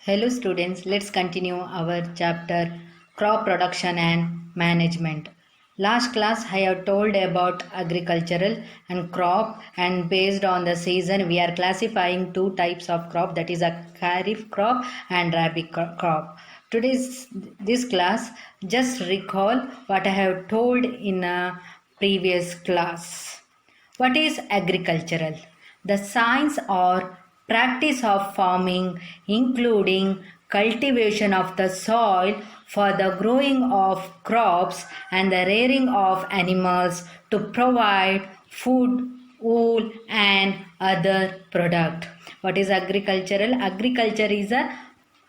Hello students, let's continue our chapter crop production and management. Last class I have told about agricultural and crop, and based on the season we are classifying two types of crop, that is a kharif crop and rabi crop. Today's this class, just recall what I have told in a previous class. What is agricultural? The science or practice of farming, including cultivation of the soil for the growing of crops and the rearing of animals to provide food, wool, and other product. What is agricultural? Agriculture is a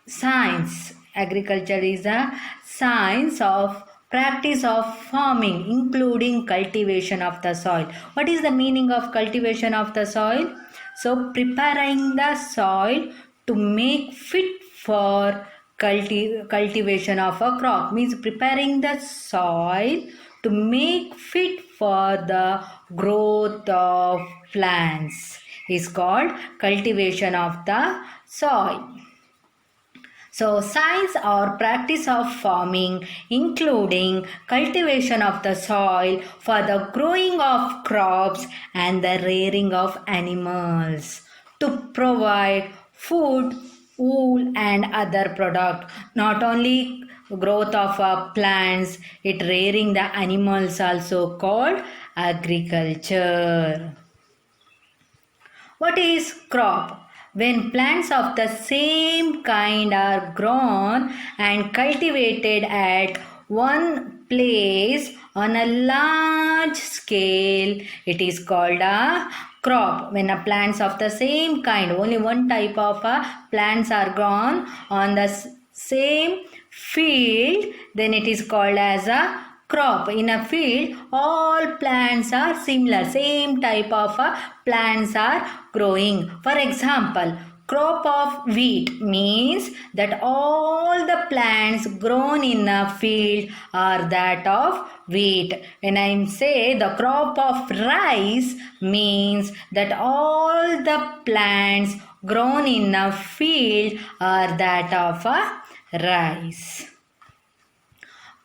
science. Agriculture is a science of practice of farming, including cultivation of the soil. What is the meaning of cultivation of the soil? So preparing the soil to make fit for cultivation of a crop, means preparing the soil to make fit for the growth of plants is called cultivation of the soil. So, science or practice of farming, including cultivation of the soil for the growing of crops and the rearing of animals to provide food, wool, and other product. Not only growth of plants, it rearing the animals also called agriculture. What is crop? When plants of the same kind are grown and cultivated at one place on a large scale, it is called a crop. When a plants of the same kind, only one type of plants are grown on the same field, then it is called as a crop. In a field, all plants are similar, same type of plants are growing. For example, crop of wheat means that all the plants grown in a field are that of wheat. When I say the crop of rice means that all the plants grown in a field are that of rice.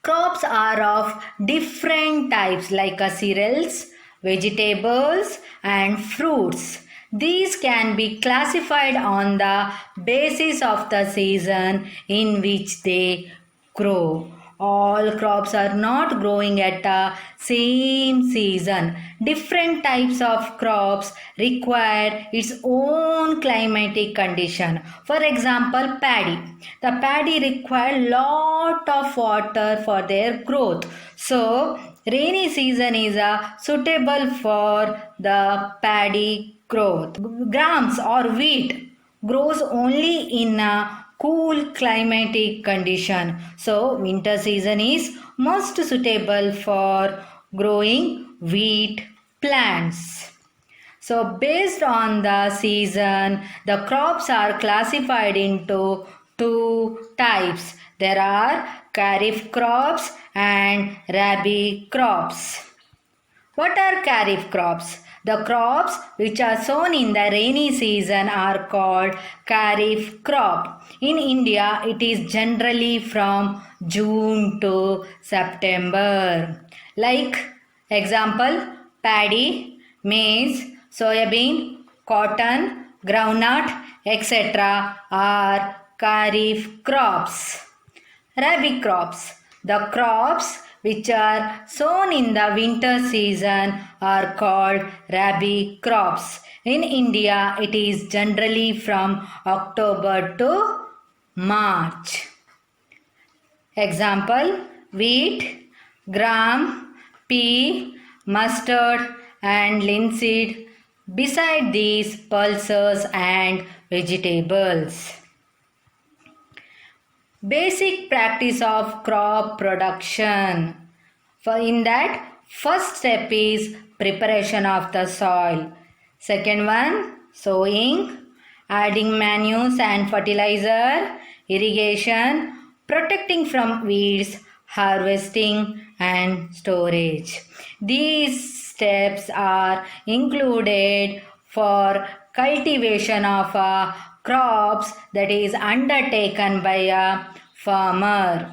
Crops are of different types like cereals, vegetables, and fruits. These can be classified on the basis of the season in which they grow. All crops are not growing at the same season. Different types of crops require its own climatic condition. For example, paddy. The paddy require lot of water for their growth. So, rainy season is suitable for the paddy growth. Grams or wheat grows only in a cool climatic condition. So winter season is most suitable for growing wheat plants. So based on the season, the crops are classified into two types. There are kharif crops and rabi crops. What are kharif crops? The crops which are sown in the rainy season are called kharif crop. In India, it is generally from June to September. Like example, paddy, maize, soybean, cotton, groundnut, etc. are kharif crops. Rabi crops. The crops which are sown in the winter season are called rabi crops. In India, it is generally from October to March. Example, wheat, gram, pea, mustard and linseed. Beside these, pulses and vegetables. Basic practice of crop production. For in that, first step is preparation of the soil. Second one, sowing, adding manures and fertilizer, irrigation, protecting from weeds, harvesting and storage. These steps are included for cultivation of crops that is undertaken by a farmer.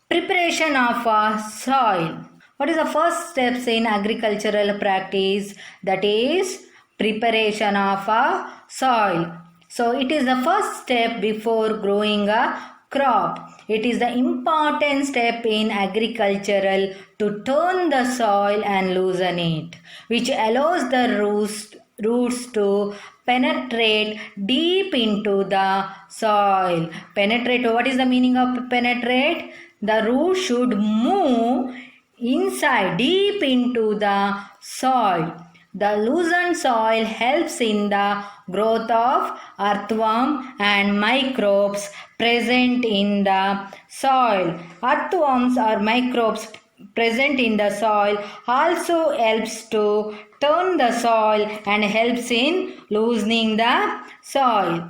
Preparation of a soil. What is the first steps in agricultural practice? That is preparation of a soil. So it is the first step before growing a crop. It is the important step in agricultural to turn the soil and loosen it, which allows the roots to penetrate deep into the soil. Penetrate, what is the meaning of penetrate? The root should move inside, deep into the soil. The loosened soil helps in the growth of earthworm and microbes present in the soil. Earthworms or microbes present in the soil also helps to turn the soil and helps in loosening the soil.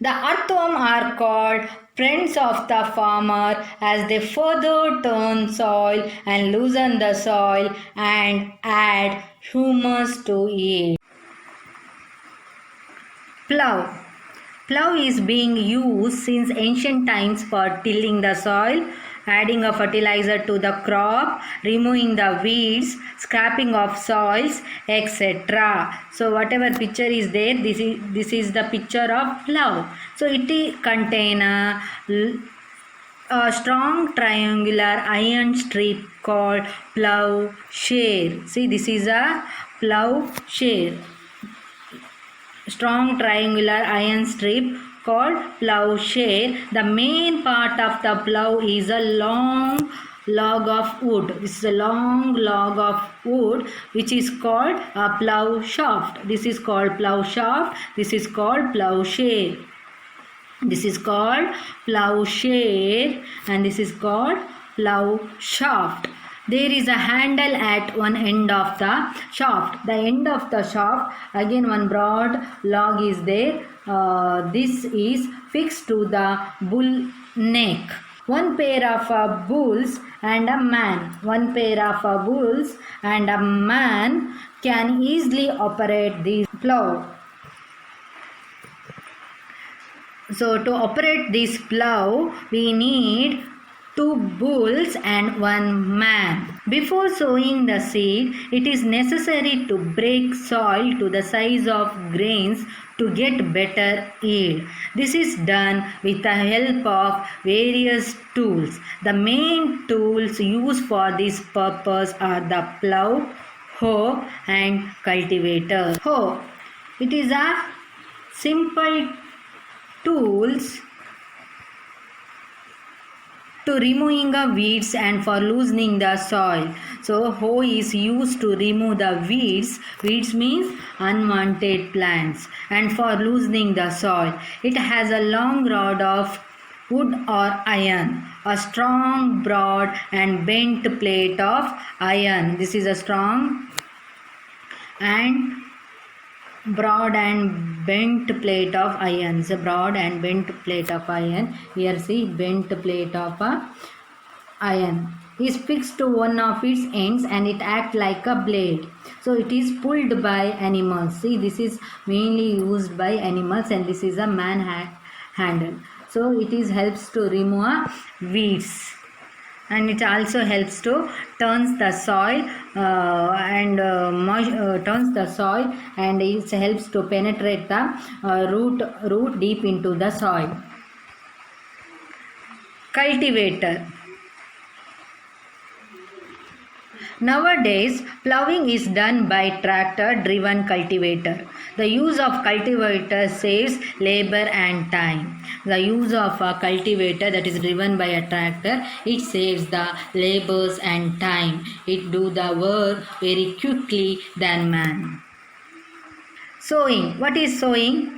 The earthworm are called friends of the farmer as they further turn soil and loosen the soil and add humus to it. Plough. Plough is being used since ancient times for tilling the soil, adding a fertilizer to the crop, removing the weeds, scraping of soils, etc. So whatever picture is there, this is the picture of plough. So it contains a strong triangular iron strip called ploughshare. See, this is a ploughshare. Strong triangular iron strip called ploughshare. The main part of the plough is a long log of wood. This is a long log of wood which is called a plough shaft. This is called plough shaft. This is called ploughshare. This is called ploughshare and this is called plough shaft. There is a handle at one end of the shaft. The end of the shaft, again one broad log is there. This is fixed to the bull neck. One pair of bulls and a man. One pair of bulls and a man can easily operate this plough. So to operate this plough, we need 2 bulls and 1 man. Before sowing the seed, it is necessary to break soil to the size of grains to get better yield. This is done with the help of various tools. The main tools used for this purpose are the plough, hoe and cultivator. Hoe. It is a simple tools to removing the weeds and for loosening the soil. So hoe is used to remove the weeds. Weeds means unwanted plants, and for loosening the soil. It has a long rod of wood or iron, a strong, broad and bent plate of iron. This is a strong and broad and bent plate of iron. It's a broad and bent plate of iron. Here see, bent plate of iron is fixed to one of its ends and it acts like a blade. So it is pulled by animals. See, this is mainly used by animals and this is a man handle. So it is helps to remove weeds. And it also helps to turns the soil turns the soil and it helps to penetrate the root deep into the soil. Cultivator. Nowadays, ploughing is done by tractor-driven cultivator. The use of cultivator saves labor and time. The use of a cultivator that is driven by a tractor, it saves the labors and time. It do the work very quickly than man. Sowing. What is sowing?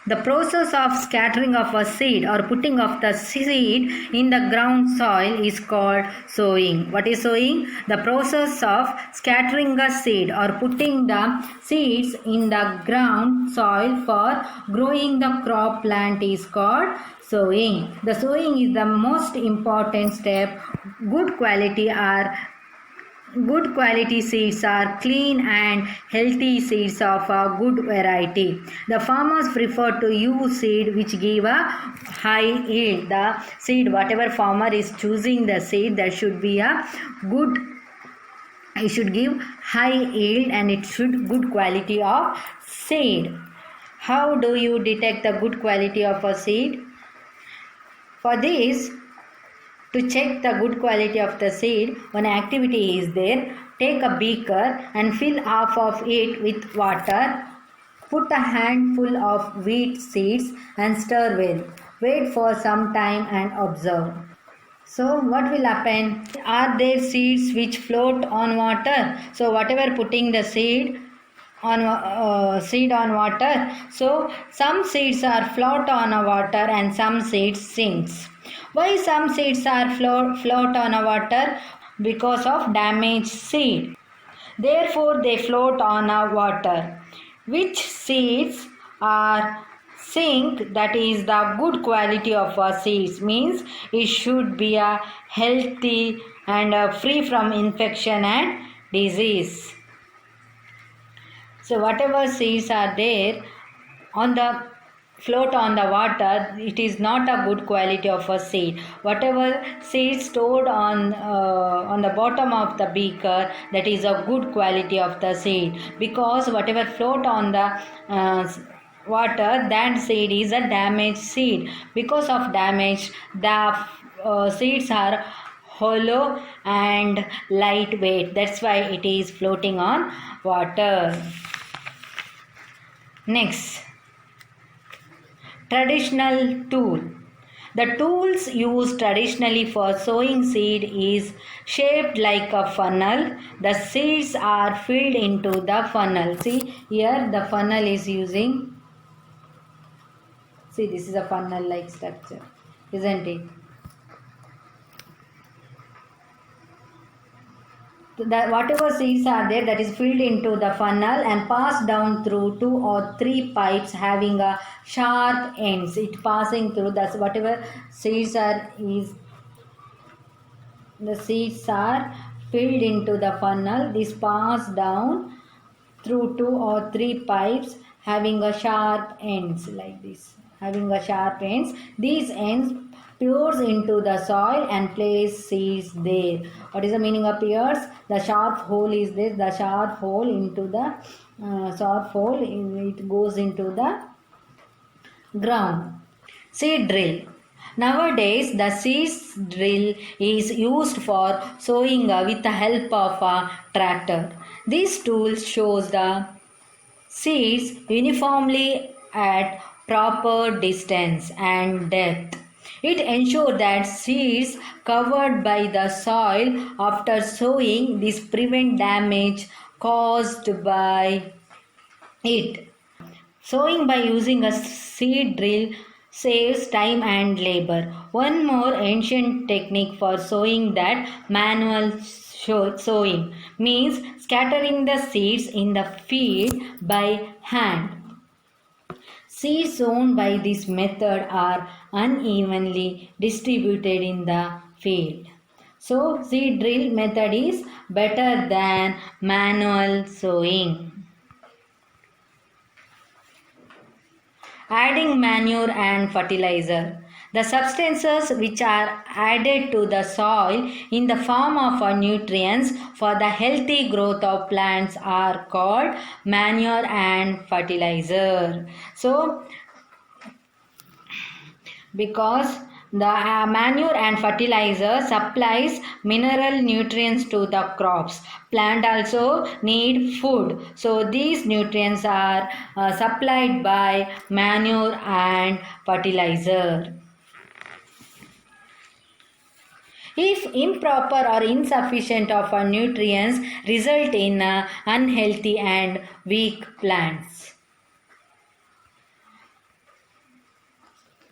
The process of scattering of a seed or putting of the seed in the ground soil is called sowing. What is sowing? The process of scattering a seed or putting the seeds in the ground soil for growing the crop plant is called sowing. The sowing is the most important step. Good quality are Good quality seeds are clean and healthy seeds of a good variety. The farmers prefer to use seed which give a high yield. The seed, whatever farmer is choosing the seed, that should be a good, it should give high yield and it should good quality of seed. How do you detect the good quality of a seed? For this, to check the good quality of the seed, one activity is there. Take a beaker and fill half of it with water. Put a handful of wheat seeds and stir well. Wait for some time and observe. So what will happen? Are there seeds which float on water? So whatever putting the seed on water, so some seeds are float on a water and some seeds sinks. Why some seeds are float on a water? Because of damaged seed, therefore they float on a water. Which seeds are sink, that is the good quality of a seeds, means it should be a healthy and free from infection and disease. So whatever seeds are there on the float on the water, it is not a good quality of a seed. Whatever seeds stored on the bottom of the beaker, that is a good quality of the seed, because whatever float on the water, that seed is a damaged seed. Because of damage, the seeds are hollow and lightweight. That's why it is floating on water. Next, traditional tool. The tools used traditionally for sowing seed is shaped like a funnel. The seeds are filled into the funnel. See here, the funnel is using. See, this is a funnel like structure, isn't it? Whatever seeds are there, that is filled into the funnel and passed down through 2 or 3 pipes having a sharp ends. It passing through the whatever seeds are the seeds are filled into the funnel. This passed down through 2 or 3 pipes having a sharp ends like this. Having a sharp ends. These ends pierce into the soil and place seeds there. What is the meaning of pierce? The sharp hole is there. The sharp hole into the it goes into the ground. Seed drill. Nowadays, the seed drill is used for sowing with the help of a tractor. This tool shows the seeds uniformly at proper distance and depth. It ensures that seeds covered by the soil after sowing this prevent damage caused by it. Sowing by using a seed drill saves time and labor. One more ancient technique for sowing, that manual sowing, means scattering the seeds in the field by hand. Seeds sown by this method are unevenly distributed in the field. So, seed drill method is better than manual sowing. Adding manure and fertilizer. The substances which are added to the soil in the form of nutrients for the healthy growth of plants are called manure and fertilizer. So, because the manure and fertilizer supplies mineral nutrients to the crops. Plant also need food. So these nutrients are supplied by manure and fertilizer. If improper or insufficient of nutrients result in unhealthy and weak plants.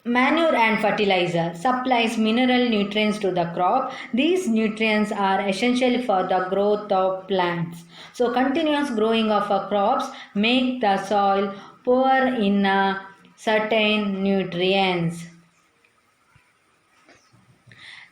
Manure and fertilizer supplies mineral nutrients to the crop. These nutrients are essential for the growth of plants. So continuous growing of crops make the soil poor in certain nutrients.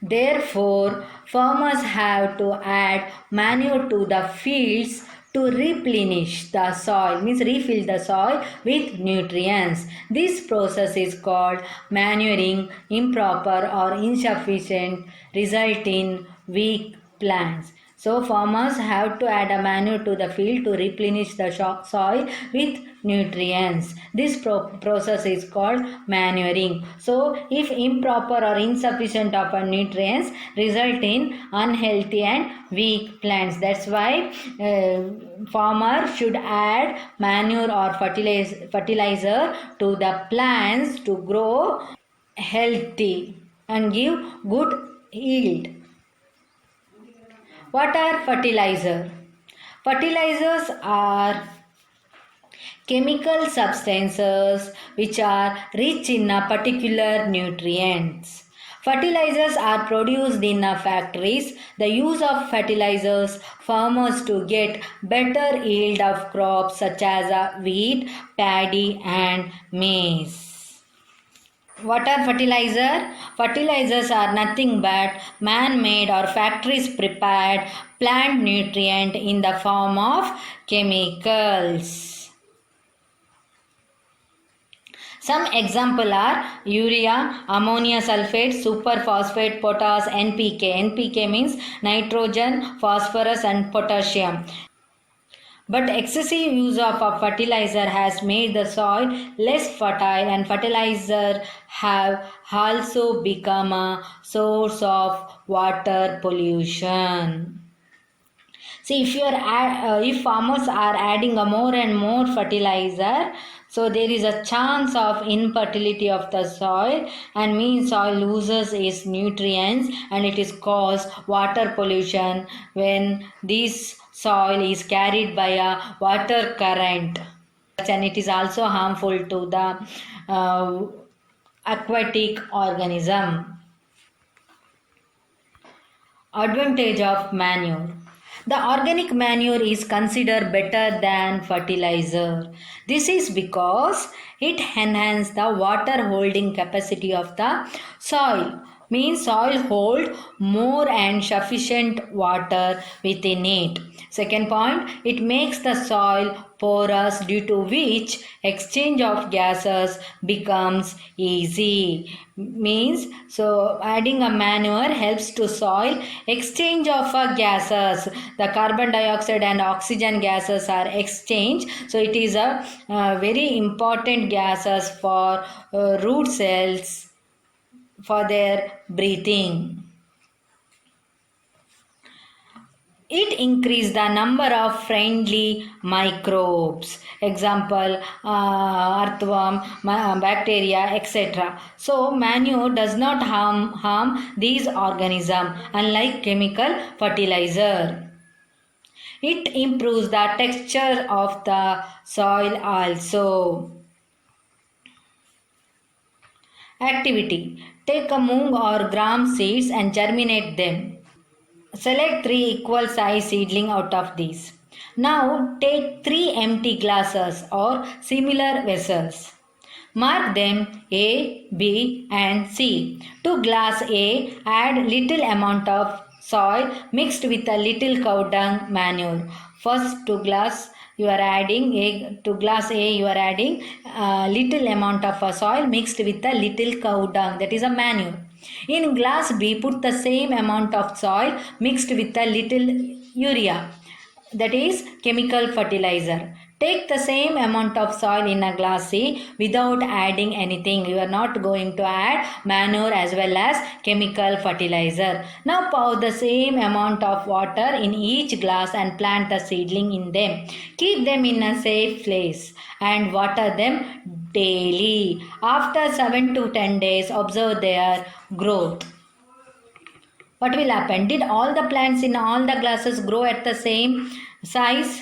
Therefore, farmers have to add manure to the fields to replenish the soil, means refill the soil with nutrients. This process is called manuring. Improper or insufficient result in weak plants. So farmers have to add a manure to the field to replenish the soil with nutrients. This process is called manuring. So if improper or insufficient of nutrients result in unhealthy and weak plants. That's why farmer should add manure or fertilizer to the plants to grow healthy and give good yield. What are fertilizer? Fertilizers are chemical substances which are rich in a particular nutrients. Fertilizers are produced in factories. The use of fertilizers farmers to get better yield of crops such as wheat, paddy and maize. What are fertilizer? Fertilizers are nothing but man-made or factories prepared plant nutrient in the form of chemicals. Some example are urea, ammonia sulfate, superphosphate, potash, NPK. NPK means nitrogen, phosphorus and potassium. But excessive use of a fertilizer has made the soil less fertile, and fertilizer have also become a source of water pollution. See, if farmers are adding a more and more fertilizer, so there is a chance of infertility of the soil, and means soil loses its nutrients and it is cause water pollution when this soil is carried by a water current, and it is also harmful to the aquatic organism. Advantage of manure. The organic manure is considered better than fertilizer. This is because it enhances the water holding capacity of the soil. Means soil hold more and sufficient water within it. Second point, it makes the soil porous, due to which exchange of gases becomes easy. Means so adding a manure helps to soil exchange of gases. The carbon dioxide and oxygen gases are exchanged. So it is a very important gases for root cells for their breathing. It increases the number of friendly microbes. Example, earthworm, bacteria, etc. So manure does not harm these organisms, unlike chemical fertilizer. It improves the texture of the soil also. Activity. Take a mung or gram seeds and germinate them. Select 3 equal size seedling out of these. Now take 3 empty glasses or similar vessels. Mark them A, B and C. To glass A, add little amount of soil mixed with a little cow dung manure. First to glass you are adding little amount of soil mixed with a little cow dung, that is a manure. In glass B, put the same amount of soil mixed with a little urea, that is chemical fertilizer. Take the same amount of soil in a glass C without adding anything. You are not going to add manure as well as chemical fertilizer. Now pour the same amount of water in each glass and plant the seedling in them. Keep them in a safe place and water them daily. After 7 to 10 days, observe their growth. What will happen? Did all the plants in all the glasses grow at the same size?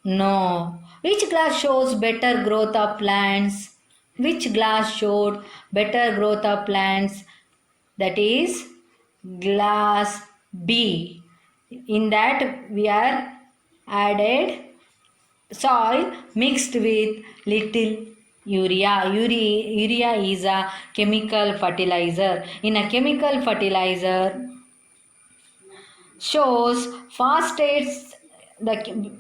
No. Which glass shows better growth of plants? Which glass showed better growth of plants? That is glass B. In that we are added soil mixed with little Urea is a chemical fertilizer. In a chemical fertilizer shows fastest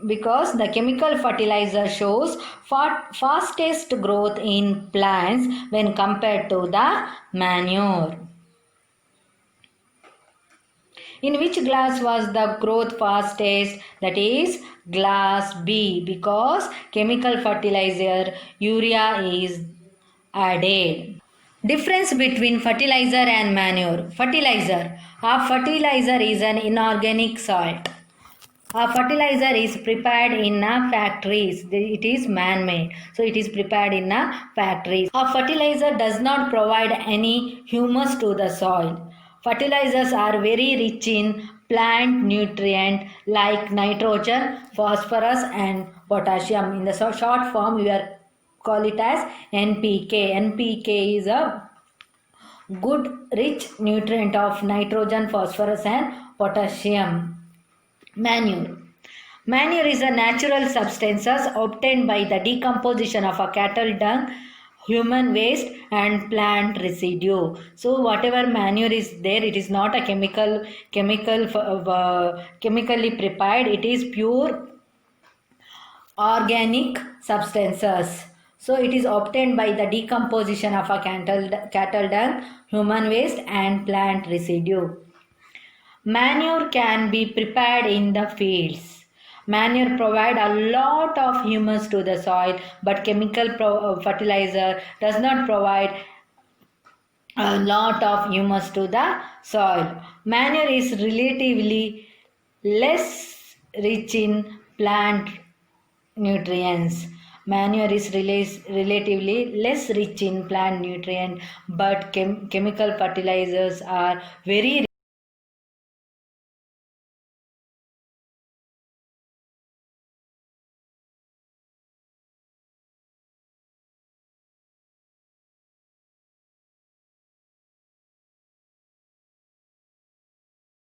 because the chemical fertilizer shows fastest growth in plants when compared to the manure. In which glass was the growth fastest? That is glass B, because chemical fertilizer urea is added. Difference between fertilizer and manure. Fertilizer. A fertilizer is an inorganic salt. A fertilizer is prepared in a factories. It is man-made. So it is prepared in a factories. A fertilizer does not provide any humus to the soil. Fertilizers are very rich in plant nutrient like nitrogen, phosphorus and potassium. In the short form, we are call it as NPK. NPK is a good rich nutrient of nitrogen, phosphorus and potassium. Manure. Manure is a natural substances obtained by the decomposition of a cattle dung, human waste and plant residue. So whatever manure is there, it is not a chemically prepared. It is pure organic substances. So it is obtained by the decomposition of a cattle dung, human waste and plant residue. Manure can be prepared in the fields. Manure provide a lot of humus to the soil, but chemical fertilizer does not provide a lot of humus to the soil. Manure is relatively less rich in plant nutrients. Manure is relatively less rich in plant nutrient, but chemical fertilizers are very